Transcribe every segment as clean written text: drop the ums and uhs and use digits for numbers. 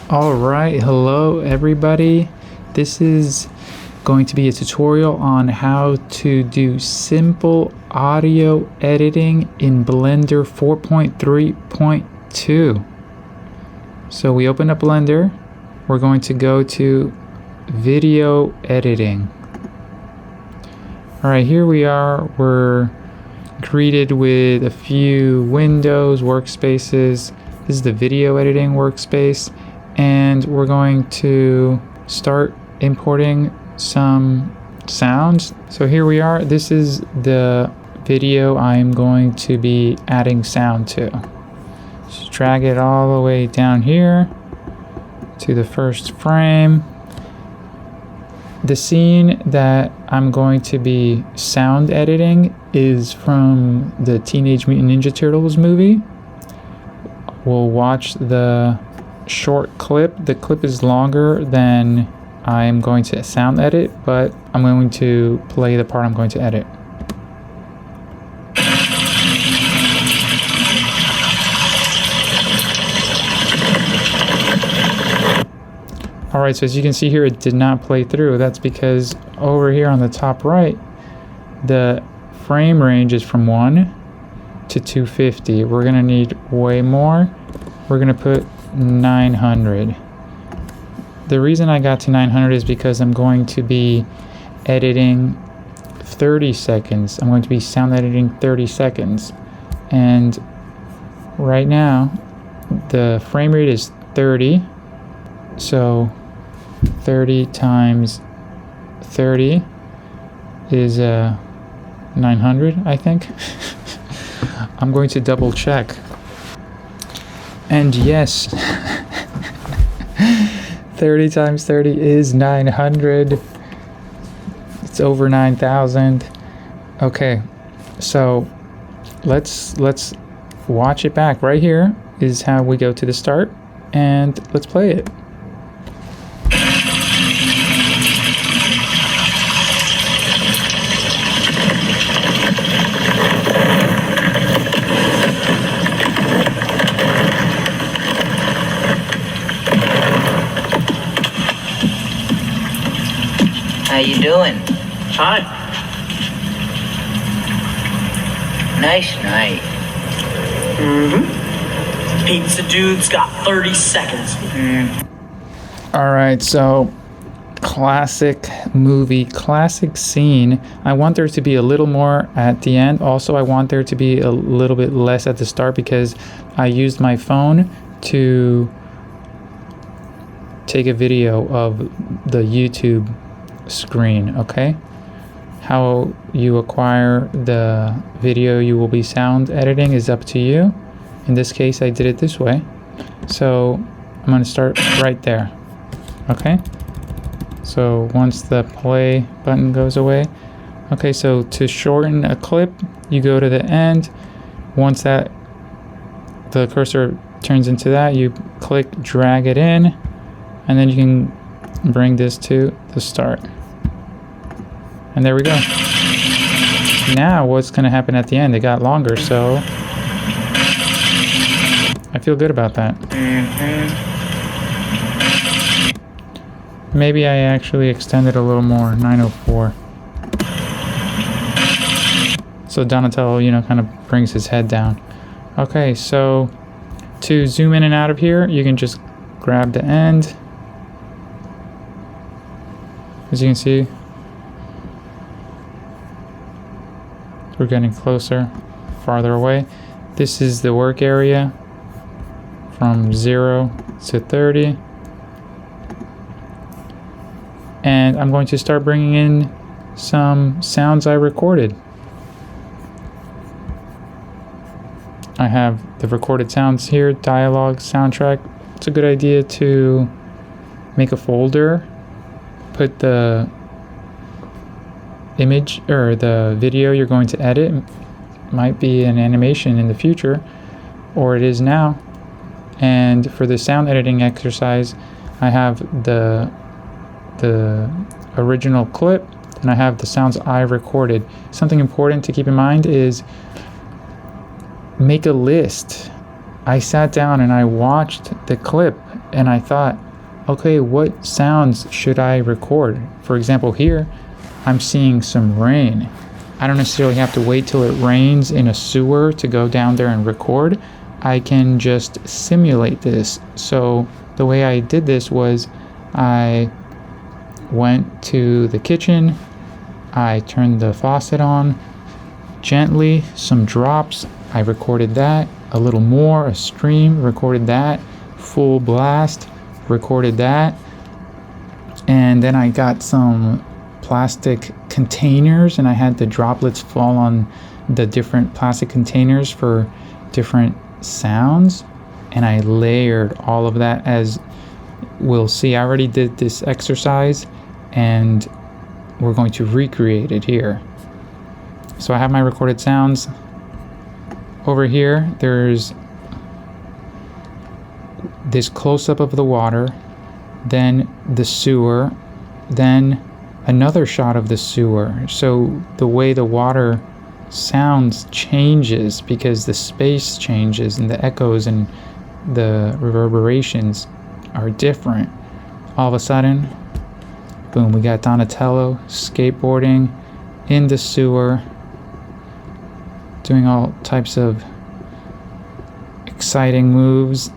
Alright, hello everybody. This is going to be a tutorial on how to do simple audio editing in Blender 4.3.2. So we open up Blender, we're going to go to video editing. Alright, here we are. We're greeted with a few windows, workspaces. This is the video editing workspace. And we're going to start importing some sounds. So here we are. This is the video I'm going to be adding sound to. Just drag it all the way down here to the first frame. The scene that I'm going to be sound editing is from the Teenage Mutant Ninja Turtles movie. We'll watch the short clip. The clip is longer than I'm going to sound edit, but I'm going to play the part I'm going to edit. Alright, so as you can see here, it did not play through. That's because over here on the top right, the frame range is from 1 to 250. We're going to need way more. We're going to put 900. The reason I got to 900 is because I'm going to be editing 30 seconds. I'm going to be sound editing 30 seconds. And right now, the frame rate is 30. So 30 times 30 is 900, I think. I'm going to double check. And yes, 30 times 30 is 900. It's over 9,000. Okay, so let's watch it back. Right here is how we go to the start, and let's play it. How you doing? Fine. Nice night. Pizza Dude's got 30 seconds. Alright, so classic movie, classic scene. I want there to be a little more at the end. Also, I want there to be a little bit less at the start because I used my phone to take a video of the YouTube screen. Okay, how you acquire the video you will be sound editing is up to you. In this case, I did it this way, so I'm going to start right there. Okay, so once the play button goes away, okay, so to shorten a clip, you go to the end. Once that the cursor turns into that, you click, drag it in, and then you can bring this to the start. And there we go. Now what's going to happen at the end? It got longer, so I feel good about that. Maybe I actually extended a little more, 904. So Donatello, kind of brings his head down. Okay, so to zoom in and out of here, you can just grab the end. As you can see, we're getting closer, farther away. This is the work area from 0 to 30. And I'm going to start bringing in some sounds I recorded. I have the recorded sounds here, dialogue, soundtrack. It's a good idea to make a folder, put the image or the video you're going to edit. Might be an animation in the future, or it is now. And for the sound editing exercise, I have the original clip and I have the sounds I recorded. Something important to keep in mind is make a list. I sat down and I watched the clip and I thought, okay, what sounds should I record? For example, here I'm seeing some rain. I don't necessarily have to wait till it rains in a sewer to go down there and record. I can just simulate this. So the way I did this was I went to the kitchen, I turned the faucet on gently, some drops, I recorded that, a little more, a stream, recorded that, full blast, recorded that, and then I got some plastic containers and I had the droplets fall on the different plastic containers for different sounds, and I layered all of that. As we'll see, I already did this exercise and we're going to recreate it here. So I have my recorded sounds. Over here there's this close-up of the water, then the sewer, then another shot of the sewer. So the way the water sounds changes because the space changes and the echoes and the reverberations are different. All of a sudden, boom, we got Donatello skateboarding in the sewer, doing all types of exciting moves.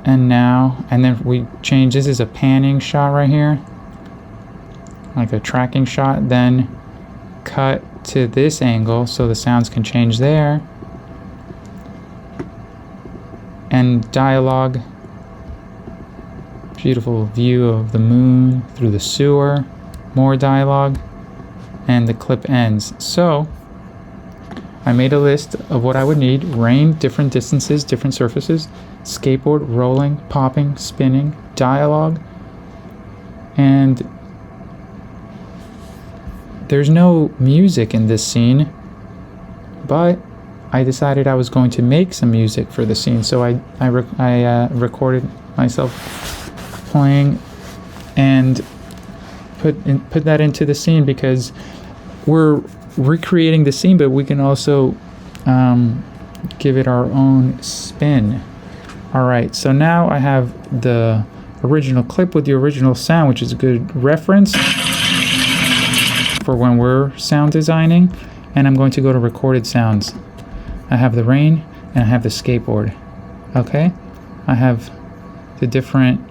And then we change, this is a panning shot right here, like a tracking shot, then cut to this angle so the sounds can change there. And dialogue, beautiful view of the moon through the sewer, more dialogue, and the clip ends. So I made a list of what I would need: rain, different distances, different surfaces, skateboard, rolling, popping, spinning, dialogue, and there's no music in this scene, but I decided I was going to make some music for the scene, so I recorded myself playing and put that into the scene, because we're recreating the scene, but we can also give it our own spin. Alright, so now I have the original clip with the original sound, which is a good reference for when we're sound designing, and I'm going to go to recorded sounds. I have the rain and I have the skateboard. Okay, I have the different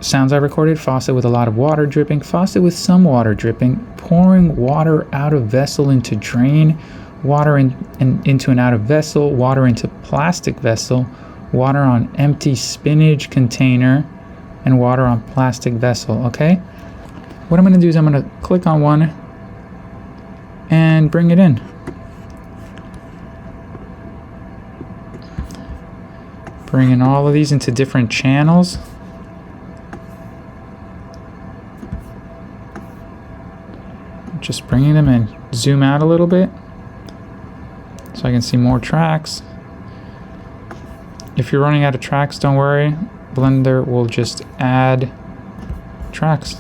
sounds I recorded: faucet with a lot of water dripping, faucet with some water dripping, pouring water out of vessel into drain, water into an out of vessel, water into plastic vessel, water on empty spinach container, and water on plastic vessel. Okay, what I'm going to do is I'm going to click on one and bring it in. Bringing all of these into different channels. Just bringing them in. Zoom out a little bit so I can see more tracks. If you're running out of tracks, don't worry. Blender will just add tracks.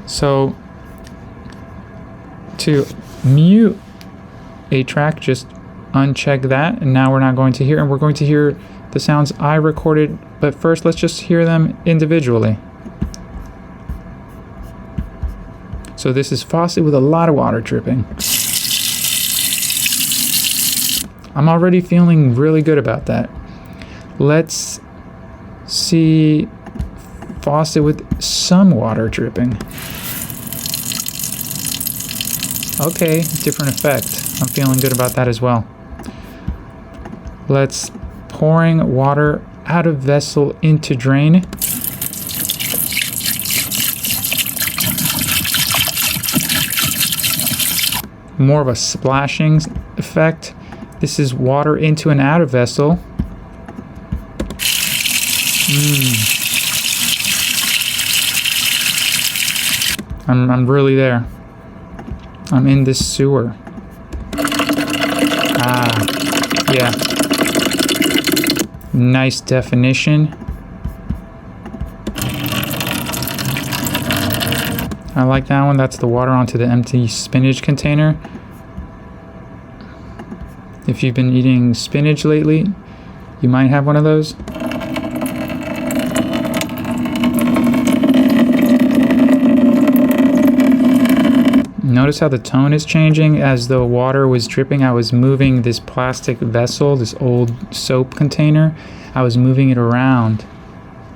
So to mute a track, just uncheck that, and now we're not going to hear, and we're going to hear the sounds I recorded. But first, let's just hear them individually. So this is faucet with a lot of water dripping. I'm already feeling really good about that. Let's see faucet with some water dripping. Okay, different effect. I'm feeling good about that as well. Let's pouring water out of vessel into drain. More of a splashing effect. This is water into an out of vessel. I'm really there. I'm in this sewer. Yeah. Nice definition. I like that one. That's the water onto the empty spinach container. If you've been eating spinach lately, You might have one of those. Notice how the tone is changing as the water was dripping. I was moving this plastic vessel, this old soap container. I was moving it around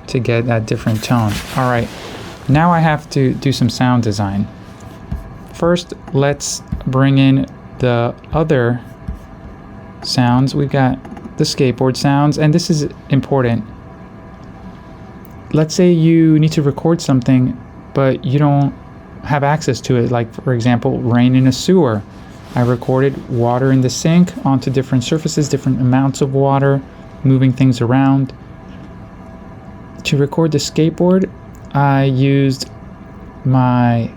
to get that different tone. All right, now I have to do some sound design. First, let's bring in the other sounds. We've got the skateboard sounds, and this is important. Let's say you need to record something, but you don't have access to it, like for example, rain in a sewer. I recorded water in the sink onto different surfaces, different amounts of water, moving things around. To record the skateboard, I used my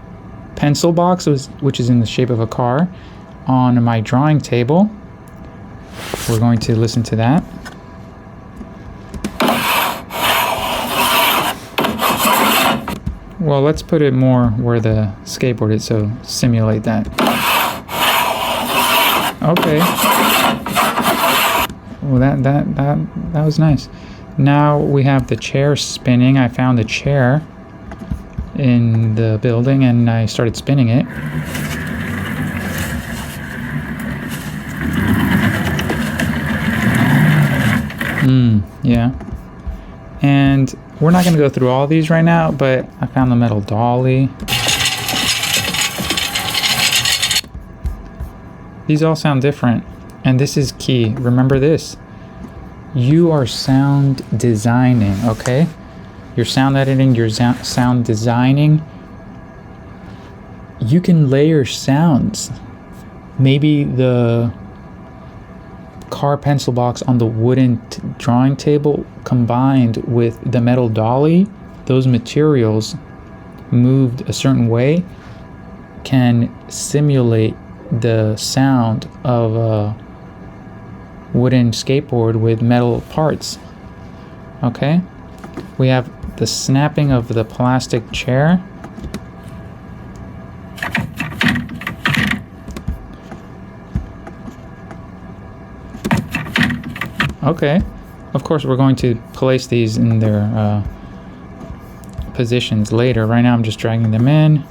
pencil box, which is in the shape of a car, on my drawing table. We're going to listen to that. Well, let's put it more where the skateboard is, so simulate that. Okay. Well, that was nice. Now we have the chair spinning. I found a chair in the building and I started spinning it. Yeah. And we're not going to go through all these right now, but I found the metal dolly. These all sound different, and this is key. Remember this. You are sound designing, okay? You're sound editing, you're sound designing. You can layer sounds. Maybe the car pencil box on the wooden drawing table combined with the metal dolly, those materials moved a certain way can simulate the sound of a wooden skateboard with metal parts. Okay, we have the snapping of the plastic chair. Okay, of course we're going to place these in their positions later. Right now I'm just dragging them in.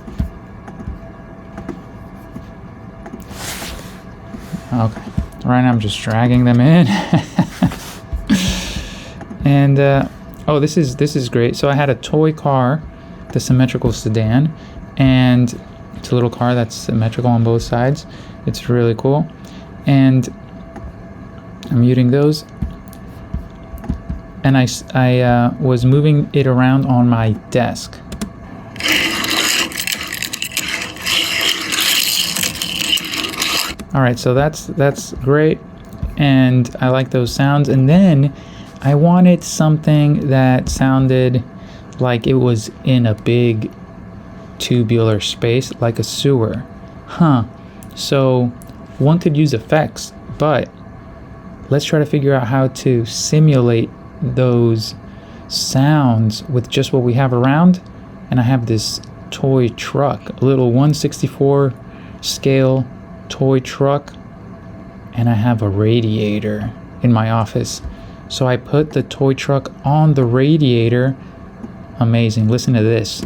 Okay, right now I'm just dragging them in. And oh, this is great. So I had a toy car, the symmetrical sedan, and it's a little car that's symmetrical on both sides. It's really cool. And I'm muting those. And I was moving it around on my desk. All right, so that's great, and I like those sounds. And then I wanted something that sounded like it was in a big tubular space, like a sewer. So one could use effects, but let's try to figure out how to simulate those sounds with just what we have around. And I have this toy truck, a little 1/64 scale toy truck, and I have a radiator in my office. So I put the toy truck on the radiator. Amazing. Listen to this.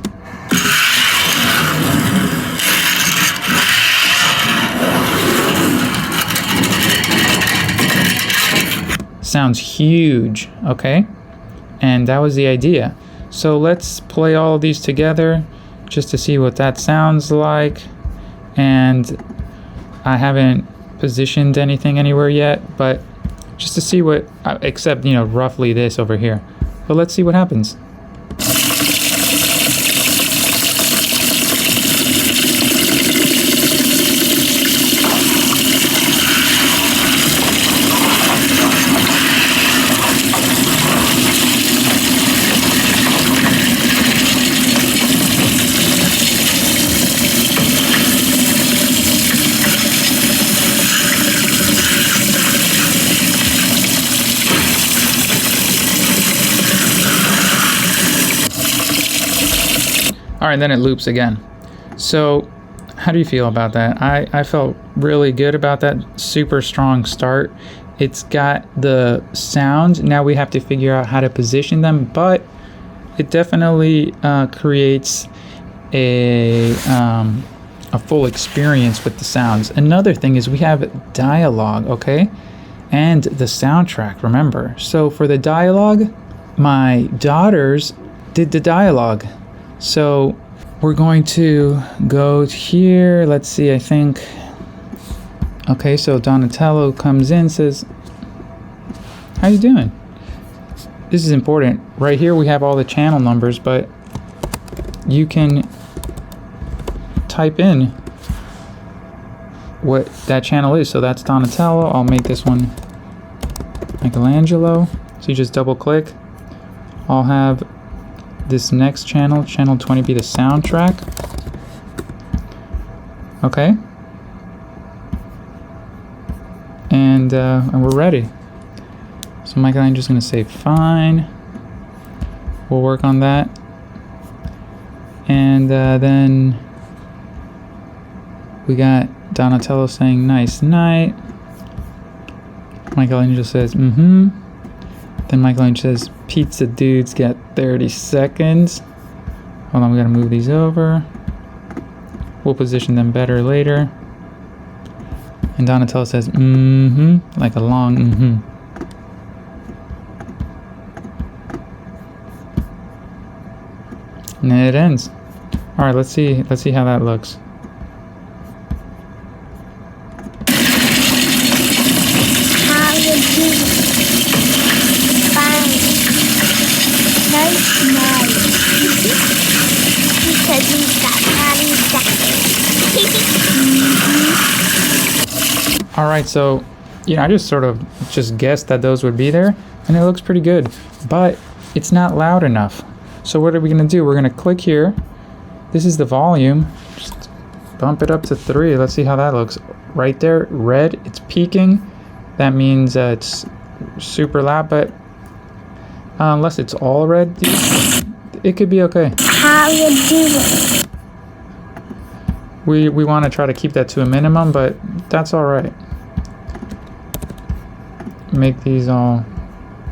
Sounds huge, okay? And that was the idea. So let's play all of these together just to see what that sounds like. And I haven't positioned anything anywhere yet, but just to see what, except, you know, roughly this over here. But let's see what happens. All right, then it loops again. So how do you feel about that? I felt really good about that. Super strong start. It's got the sound. Now we have to figure out how to position them, but it definitely creates a full experience with the sounds. Another thing is we have dialogue, okay? And the soundtrack, remember. So for the dialogue, my daughters did the dialogue. So we're going to go here. Let's see, I think. Okay, so Donatello comes in, says, "How you doing?" This is important. Right here we have all the channel numbers, but you can type in what that channel is. So that's Donatello. I'll make this one Michelangelo. So you just double click. I'll have this next channel, channel 20, be the soundtrack. Okay. And we're ready. So Michelangelo's gonna say fine. We'll work on that. And then we got Donatello saying nice night. Michelangelo says mm-hmm. Then Michelangelo says pizza dudes got 30 seconds. Hold on, we gotta move these over. We'll position them better later. And Donatello says mm-hmm, like a long mm-hmm. And then it ends. All right, let's see how that looks. How you doing? Fine. Nice night. Because he's got 30 seconds. All right, so I just sort of guessed that those would be there, and it looks pretty good, but it's not loud enough. So what are we gonna do? We're gonna click here. This is the volume. Just bump it up to 3. Let's see how that looks. Right there, red, it's peaking. That means it's super loud, but unless it's all red, it could be okay. How you doing? We want to try to keep that to a minimum, but that's all right. Make these all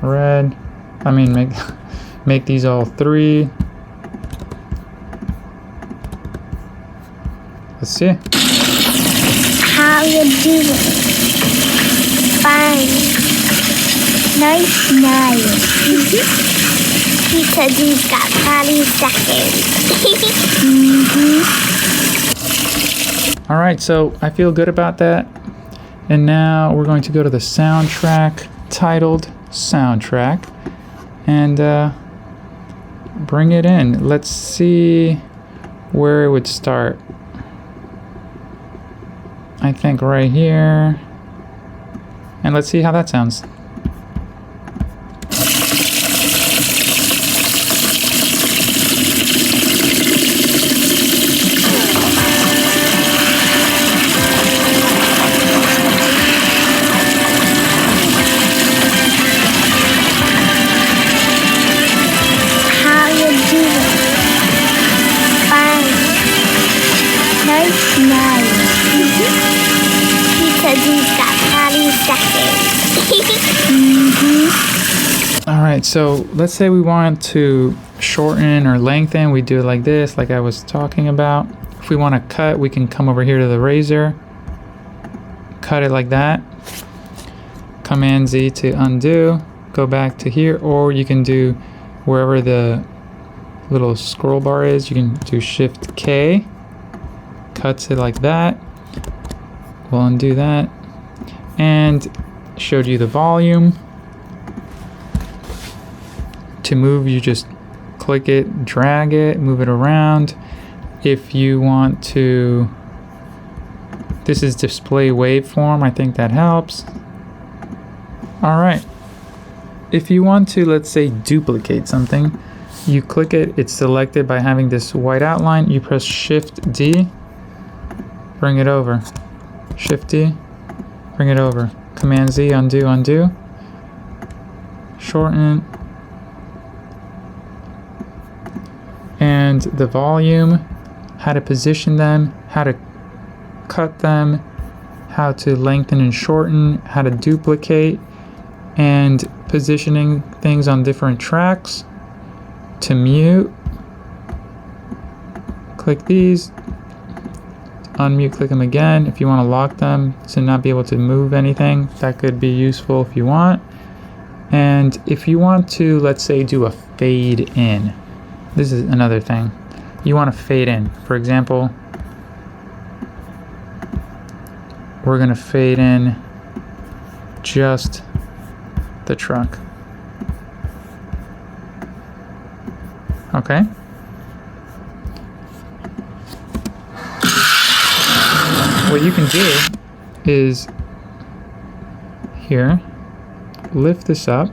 red. I mean, make these all 3. Let's see. How you doing? Fine. Nice night. Because he's got 30 seconds. All right, so I feel good about that. And now we're going to go to the soundtrack, titled Soundtrack, and bring it in. Let's see where it would start. I think right here. And let's see how that sounds. How you doing? Fine. Nice night. Because he's got 30 seconds. All right, so let's say we want to shorten or lengthen. We do it like this, like I was talking about. If we want to cut, we can come over here to the razor, cut it like that. Command Z to undo, go back to here, or you can do wherever the little scroll bar is, you can do Shift K, cuts it like that. We'll undo that, and showed you the volume. To move, you just click it, drag it, move it around. If you want to, this is display waveform, I think that helps. All right, if you want to, let's say, duplicate something, you click it, it's selected by having this white outline, you press Shift D, bring it over. Shift D, bring it over. Command Z, undo, undo. Shorten. And the volume, how to position them, how to cut them, how to lengthen and shorten, how to duplicate, and positioning things on different tracks. To mute, click these. Unmute, click them again. If you want to lock them to not be able to move anything, that could be useful if you want. And if you want to, let's say, do a fade in. This is another thing. You want to fade in. For example, we're going to fade in just the truck. Okay. What you can do is here, lift this up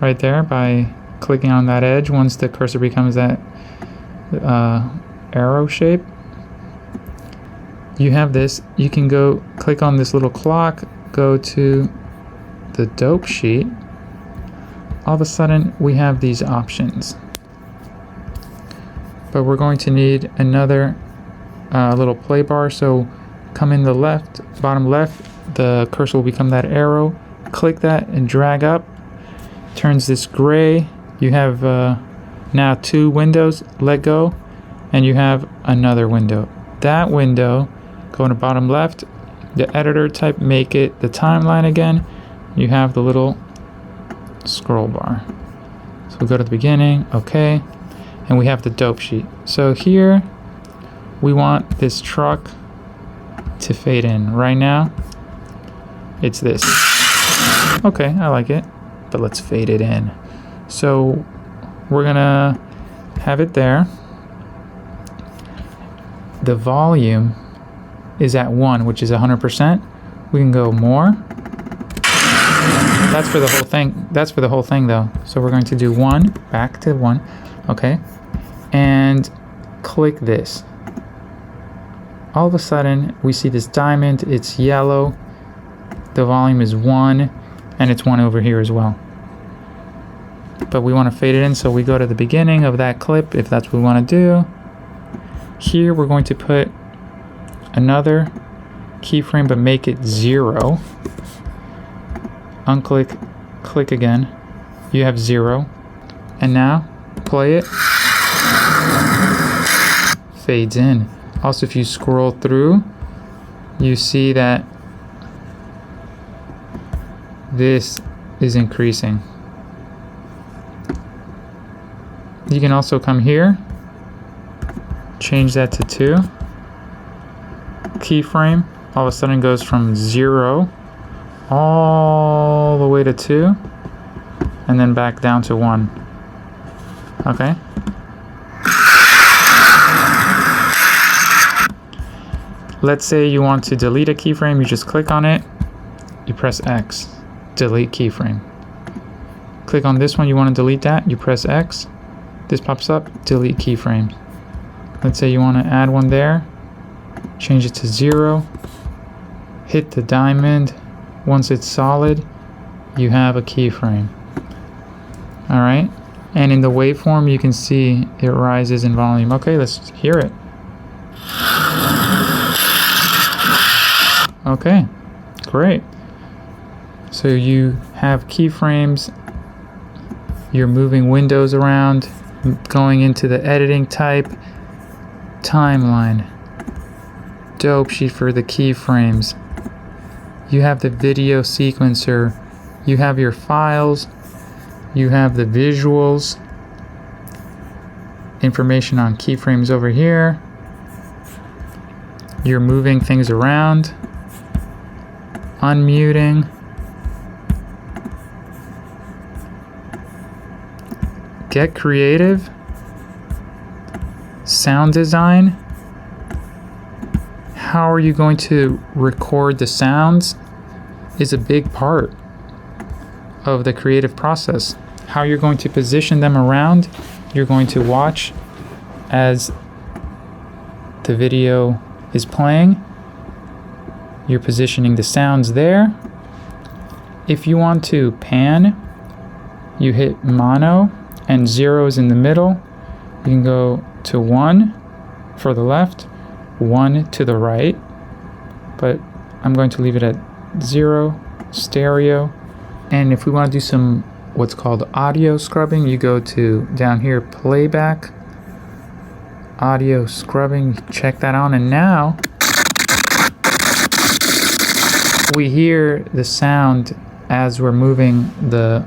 right there by clicking on that edge. Once the cursor becomes that arrow shape, you have this. You can go click on this little clock, go to the dope sheet. All of a sudden we have these options, but we're going to need another little play bar. So come in the left, bottom left, the cursor will become that arrow. Click that and drag up, turns this gray. You have now 2 windows. Let go, and you have another window. That window, go in the bottom left, the editor type, make it the timeline again. You have the little scroll bar. So we go to the beginning, okay, and we have the dope sheet. So here we want this truck to fade in. Right now it's this. Okay, I like it, but let's fade it in. So we're gonna have it there. The volume is at 1, which is 100%. We can go more. That's for the whole thing. That's for the whole thing though. So we're going to do 1, back to 1. Okay. And click this. All of a sudden we see this diamond. It's yellow. The volume is 1, and it's 1 over here as well. But we want to fade it in, so we go to the beginning of that clip if that's what we want to do. Here we're going to put another keyframe, but make it 0. Unclick, click again. You have 0. And now play it. Fades in. Also, if you scroll through, you see that this is increasing. You can also come here, change that to 2. Keyframe all of a sudden goes from 0 all the way to 2, and then back down to 1. Okay. Let's say you want to delete a keyframe. You just click on it, you press X, delete keyframe. Click on this one, you want to delete that, you press X. This pops up, delete keyframe. Let's say you want to add one there, change it to 0, hit the diamond. Once it's solid, you have a keyframe. All right, and in the waveform you can see it rises in volume. Okay, let's hear it. Okay, great. So you have keyframes, you're moving windows around, going into the editing type, timeline, dope sheet for the keyframes. You have the video sequencer, you have your files, you have the visuals, information on keyframes over here. You're moving things around, unmuting, get creative, sound design. How are you going to record the sounds is a big part of the creative process. How you're going to position them around, you're going to watch as the video is playing. You're positioning the sounds there. If you want to pan, you hit mono and 0 is in the middle. You can go to 1 for the left, 1 to the right. but I'm going to leave it at 0, stereo. And if we want to do some what's called audio scrubbing, you go to down here, playback, audio scrubbing, check that on. And now we hear the sound as we're moving the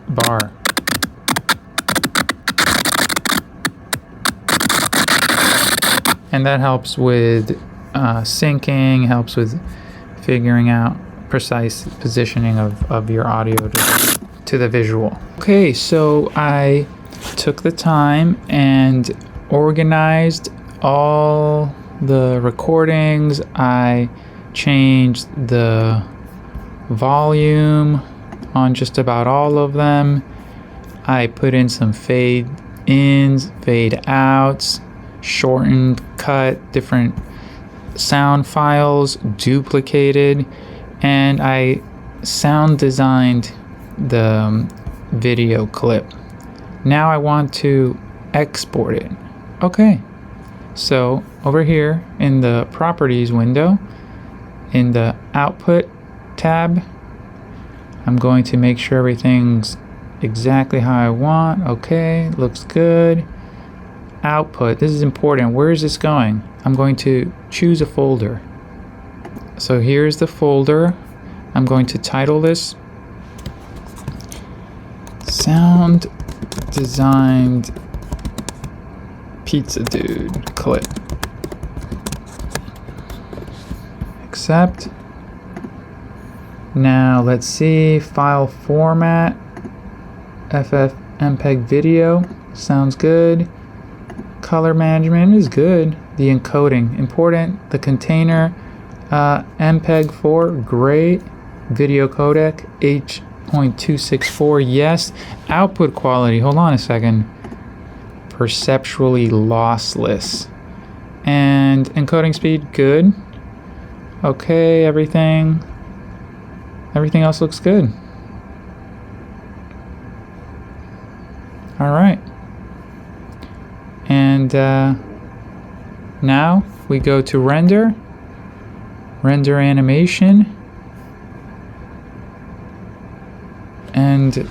bar. And that helps with syncing, helps with figuring out precise positioning of your audio to the visual. Okay, so I took the time and organized all the recordings. I changed the volume on just about all of them. I put in some fade ins, fade outs, shortened, cut, different sound files, duplicated, and I sound designed the video clip. Now I want to export it. Okay, so over here in the properties window, in the output tab, I'm going to make sure everything's exactly how I want. Okay, looks good. Output, this is important. Where is this going? I'm going to choose a folder. So here's the folder. I'm going to title this Sound Designed Pizza Dude Clip. Accept. Now let's see, file format, FFmpeg video, sounds good. Color management is good. The encoding, important. The container, MPEG-4, great. Video codec, H.264, yes. Output quality, hold on a second. Perceptually lossless. And encoding speed, good. Okay, everything else looks good. All right. And now we go to render animation, and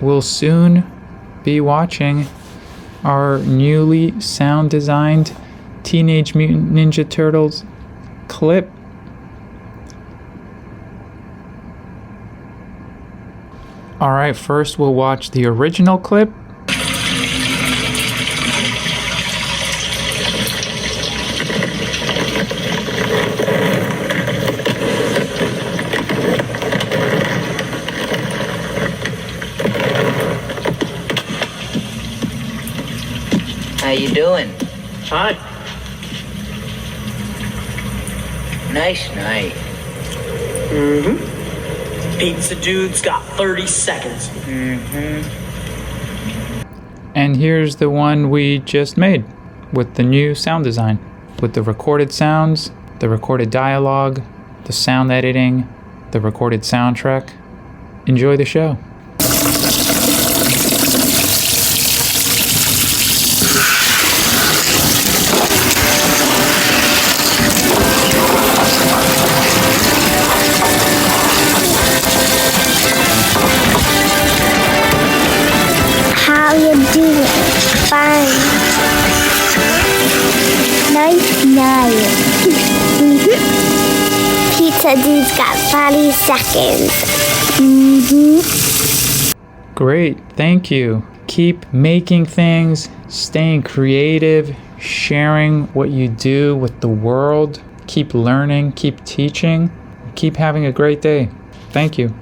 we'll soon be watching our newly sound designed Teenage Mutant Ninja Turtles clip. All right, first we'll watch the original clip. How you doing? Fine. Nice night. Pizza Dude's got 30 seconds. And here's the one we just made with the new sound design, with the recorded sounds, the recorded dialogue, the sound editing, the recorded soundtrack. Enjoy the show. How you doing? Fine. Nice night. Pizza Dude's got 30 seconds. Great, thank you. Keep making things, staying creative, sharing what you do with the world. Keep learning, keep teaching, keep having a great day. Thank you.